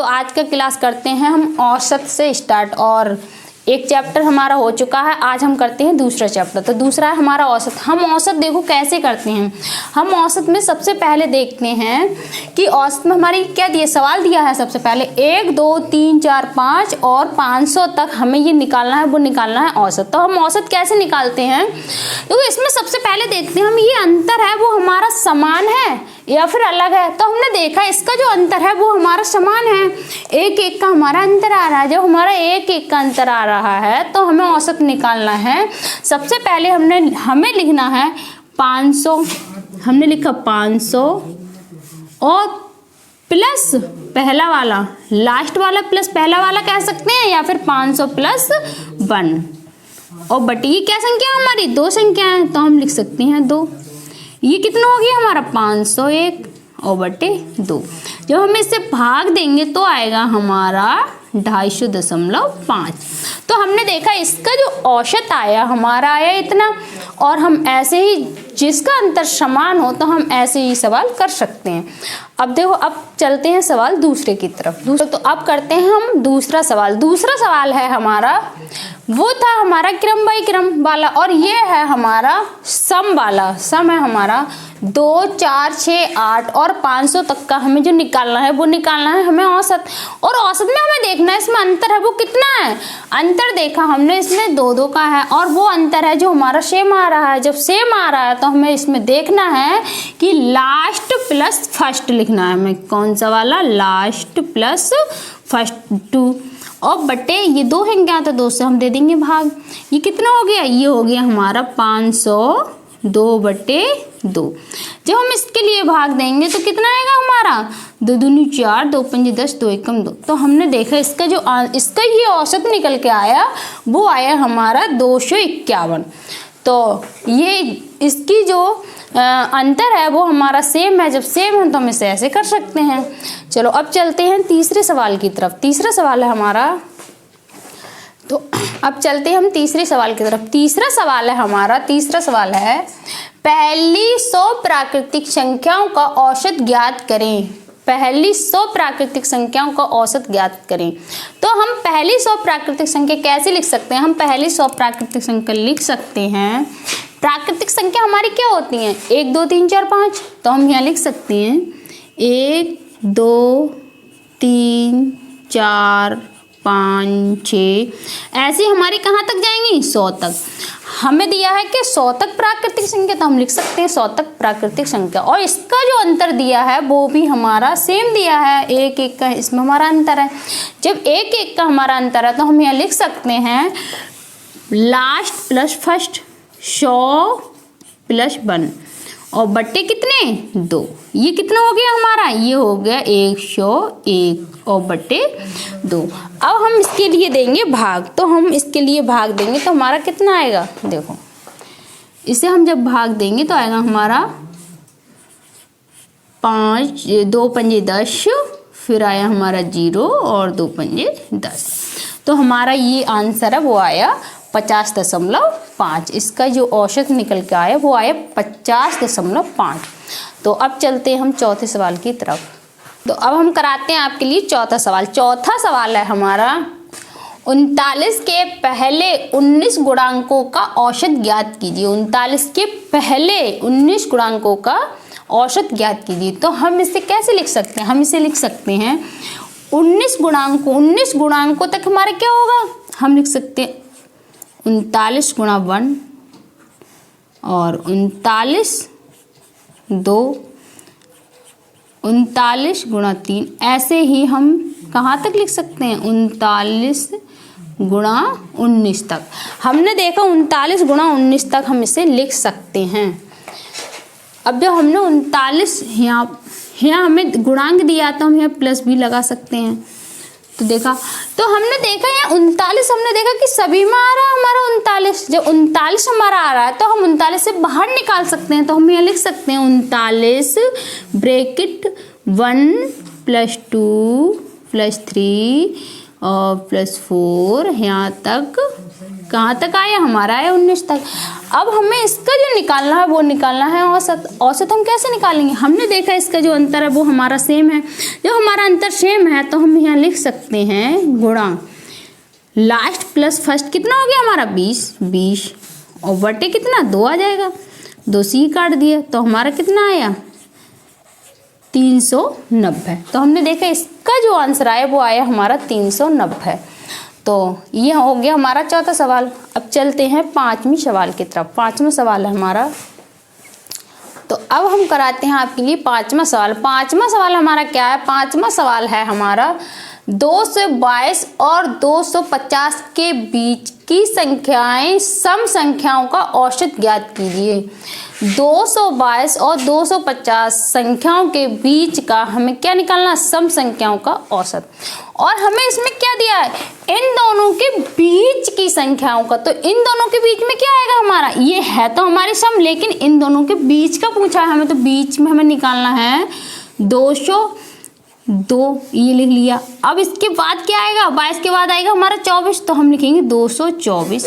आज का क्लास करते हैं हम औसत से स्टार्ट। और एक चैप्टर हमारा हो चुका है, आज हम करते हैं दूसरा चैप्टर। तो दूसरा है हमारा औसत। हम औसत देखो कैसे करते हैं। हम औसत में सबसे पहले देखते हैं कि औसत में हमारी क्या दिया, सवाल दिया है सबसे पहले 1 2 3 4 5 और 500 तक हमें ये निकालना है, वो निकालना है औसत। तो हम औसत कैसे निकालते हैं, तो इसमें सबसे पहले देखते हैं हम ये अंतर है वो हमारा समान है या फिर अलग है। तो हमने देखा इसका जो अंतर है वो हमारा समान है, 1 1 का हमारा अंतर आ रहा है। जब हमारा 1 1 का अंतर आ रहा है तो हमें औसत निकालना है। सबसे पहले हमें लिखना है 500, हमने लिखा 500 और प्लस पहला वाला, लास्ट वाला प्लस पहला वाला कह सकते हैं, या फिर 500 प्लस 1 और बटी ये क्या संख्या है हमारी, 2 संख्या है तो हम लिख सकते हैं 2। ये कितना हो गया हमारा 501 और बटे 2। जब हम इससे भाग देंगे तो आएगा हमारा 250.5। तो हमने देखा इसका जो औसत आया हमारा आया इतना। और हम ऐसे ही जिसका अंतर समान हो तो हम ऐसे ही सवाल कर सकते हैं। अब देखो, अब चलते हैं सवाल दूसरे की तरफ। तो अब करते हैं हम दूसरा सवाल। दूसरा सवाल है हमारा, वो था हमारा क्रम बाई क्रम वाला और ये है हमारा सम वाला। सम है हमारा 2 4 6 8 और 500 तक का हमें जो निकालना है वो निकालना है हमें औसत। और औसत में हमें देखना है इसमें अंतर है वो कितना है। अंतर देखा हमने इसमें 2 2 का है और वो अंतर है जो हमारा सेम आ रहा है। जब सेम आ रहा है तो हमें इसमें देखना है कि लास्ट प्लस फर्स्ट लिखना है हमें। कौन सा वाला, लास्ट प्लस फर्स्ट 2 और बटे ये 2 है क्या, तो 2 से हम दे देंगे भाग। ये कितना हो गया, ये हो गया हमारा 502 बटे 2। जब हम इसके लिए भाग देंगे तो कितना आएगा हमारा, 2 दूनी 4 2 पंजे 10 2 एकम 2। तो हमने देखा इसका ये औसत निकल के आया, वो आया हमारा 251। तो ये इसकी जो अंतर है वो हमारा सेम है। जब सेम है तो हम इसे ऐसे कर सकते हैं। चलो अब चलते हैं तीसरे सवाल की तरफ। तीसरा सवाल है हमारा, तो अब चलते हैं हम तीसरे सवाल की तरफ। तीसरा सवाल है हमारा, तीसरा सवाल है पहली 100 प्राकृतिक संख्याओं का औसत ज्ञात करें। पहली 100 प्राकृतिक संख्याओं का औसत ज्ञात करें। तो हम पहली 100 प्राकृतिक संख्या कैसे लिख सकते हैं, हम पहली 100 प्राकृतिक संख्या लिख सकते हैं। प्राकृतिक संख्या हमारी क्या होती हैं, 1 2 3 4 5। तो हम यहाँ लिख सकते हैं 1 2 3 4 5 6। ऐसे हमारी कहाँ तक जाएंगी, 100 तक। हमें दिया है कि 100 तक प्राकृतिक संख्या, तो हम लिख सकते हैं 100 तक प्राकृतिक संख्या। और इसका जो अंतर दिया है वो भी हमारा सेम दिया है, 1 1 का इसमें हमारा अंतर है। जब 1 1 का हमारा अंतर है तो हम यहाँ लिख सकते हैं लास्ट प्लस फर्स्ट 100 प्लस 1 और बट्टे कितने 2। ये कितना हो गया हमारा, ये हो गया 101 और बट्टे 2। अब हम इसके लिए देंगे भाग, तो हम इसके लिए भाग देंगे तो हमारा कितना आएगा, देखो इसे हम जब भाग देंगे तो आएगा हमारा 5 2 पंजे 10, फिर आया हमारा 0 और 2 पंजे 10। तो हमारा ये आंसर है वो आया 50.5। इसका जो औसत निकल के आया वो आया 50.5। तो अब चलते हैं हम चौथे सवाल की तरफ। तो अब हम कराते हैं आपके लिए चौथा सवाल। चौथा सवाल है हमारा 39 के पहले 19 गुणांकों का औसत ज्ञात कीजिए। 39 के पहले 19 गुणांकों का औसत ज्ञात कीजिए। तो हम इसे कैसे लिख सकते हैं, हम इसे लिख सकते हैं 19 गुणांकों तक हमारा क्या होगा, हम लिख सकते हैं 39 गुणा 1 और 39 2 39 गुणा 3। ऐसे ही हम कहाँ तक लिख सकते हैं, 39 गुणा 19 तक। हमने देखा 39 गुणा 19 तक हम इसे लिख सकते हैं। अब जब हमने 39 यहाँ हमें गुणांक दिया तो हम यहाँ प्लस भी लगा सकते हैं। तो देखा, तो हमने देखा यहाँ 39, हमने देखा कि सभी में आ रहा है हमारा 39। जब 39 हमारा आ रहा है तो हम 39 से बाहर निकाल सकते हैं। तो हम यहाँ लिख सकते हैं 39 ब्रैकेट 1 + 2 + 3 और +4 यहाँ तक कहाँ तक आया, हमारा आया 19 तक। अब हमें इसका जो निकालना है वो निकालना है औसत। औसत हम कैसे निकालेंगे, हमने देखा इसका जो अंतर है वो हमारा सेम है। जब हमारा अंतर सेम है तो हम यहाँ लिख सकते हैं गुणा लास्ट प्लस फर्स्ट कितना हो गया हमारा 20 और बटे कितना 2 आ जाएगा, 2 से ही काट दिया तो हमारा कितना आया 390। तो हमने देखा इसका जो आंसर आया वो आया हमारा 390। तो ये हो गया हमारा चौथा सवाल। अब चलते हैं पांचवें सवाल की तरफ। पांचवा सवाल है हमारा, तो अब हम कराते हैं आपके लिए पांचवा सवाल। पांचवा सवाल हमारा क्या है, पांचवा सवाल है हमारा 222 और 250 के बीच की संख्याएं सम संख्याओं का औसत ज्ञात कीजिए। 222 और 250 संख्याओं के बीच का हमें क्या निकालना, सम संख्याओं का औसत। और हमें इसमें क्या दिया है, इन दोनों के बीच की संख्याओं का। तो इन दोनों के बीच में क्या आएगा हमारा, ये है तो हमारी सम, लेकिन इन दोनों के बीच का पूछा है हमें, तो बीच में हमें निकालना है 202, ये लिख लिया। अब इसके बाद क्या आएगा, 22 के बाद आएगा हमारा 24, तो हम लिखेंगे 224।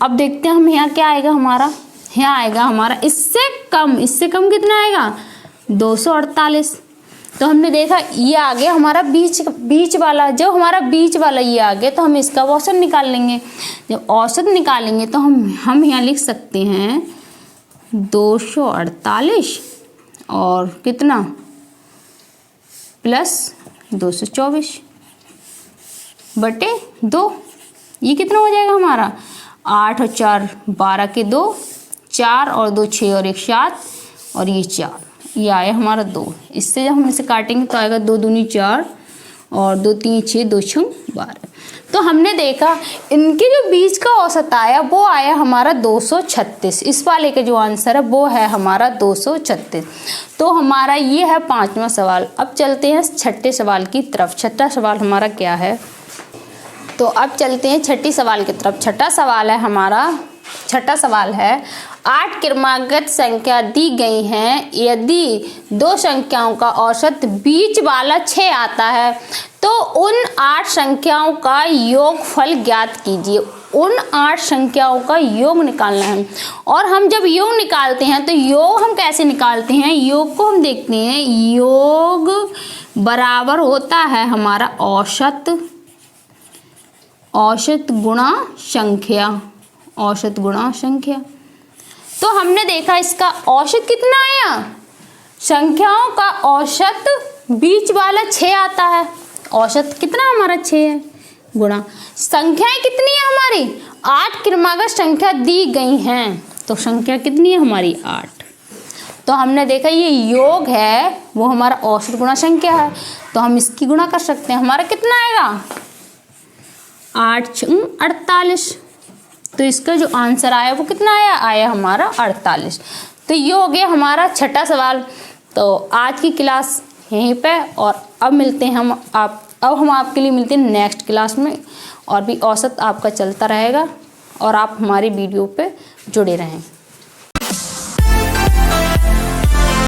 अब देखते हैं हम यहाँ क्या आएगा हमारा, यहाँ आएगा हमारा इससे कम कितना आएगा 248। तो हमने देखा ये आ गया हमारा बीच वाला, जब हमारा बीच वाला ये आ गया तो हम इसका औसत निकाल लेंगे। जब औसत निकालेंगे तो हम यहाँ लिख सकते हैं 248 और कितना प्लस 224 बटे 2, ये कितना हो जाएगा हमारा 8 और 4 12 के 2, 4 और 2 6 और 1 7 और ये 4, ये आया हमारा 2। इससे जब हम इसे काटेंगे तो आएगा 2 दूनी 4 और 2 3 6 2 6 12। तो हमने देखा इनके जो बीच का औसत आया वो आया हमारा 236। इस वाले का जो आंसर है वो है हमारा 236। तो हमारा ये है पांचवा सवाल। अब चलते हैं छठे सवाल की तरफ। छठा सवाल हमारा क्या है, तो अब चलते हैं छठी सवाल की तरफ। छठा सवाल है हमारा, छठा सवाल है 8 क्रमागत संख्या दी गई हैं, यदि 2 संख्याओं का औसत बीच वाला 6 आता है तो उन 8 संख्याओं का योगफल ज्ञात कीजिए। उन 8 संख्याओं का योग निकालना है। और हम जब योग निकालते हैं तो योग हम कैसे निकालते हैं, योग को हम देखते हैं, योग बराबर होता है हमारा औसत गुणा संख्या, औसत गुणा संख्या। तो हमने देखा इसका औसत कितना आया, संख्याओं का औसत बीच वाला 6 आता है, औसत कितना हमारा 6 है, गुणा संख्याएं कितनी है हमारी 8 क्रमागत संख्या दी गई हैं, तो संख्या कितनी है हमारी 8। तो हमने देखा ये योग है वो हमारा औसत गुणा संख्या है, तो हम इसकी गुणा कर सकते हैं। हमारा कितना आएगा 8 × 48। तो इसका जो आंसर आया वो कितना आया हमारा 48। तो ये हो गया हमारा छठा सवाल। तो आज की क्लास यहीं पे, और अब मिलते हैं अब हम आपके लिए मिलते हैं नेक्स्ट क्लास में, और भी औसत आपका चलता रहेगा और आप हमारी वीडियो पे जुड़े रहें।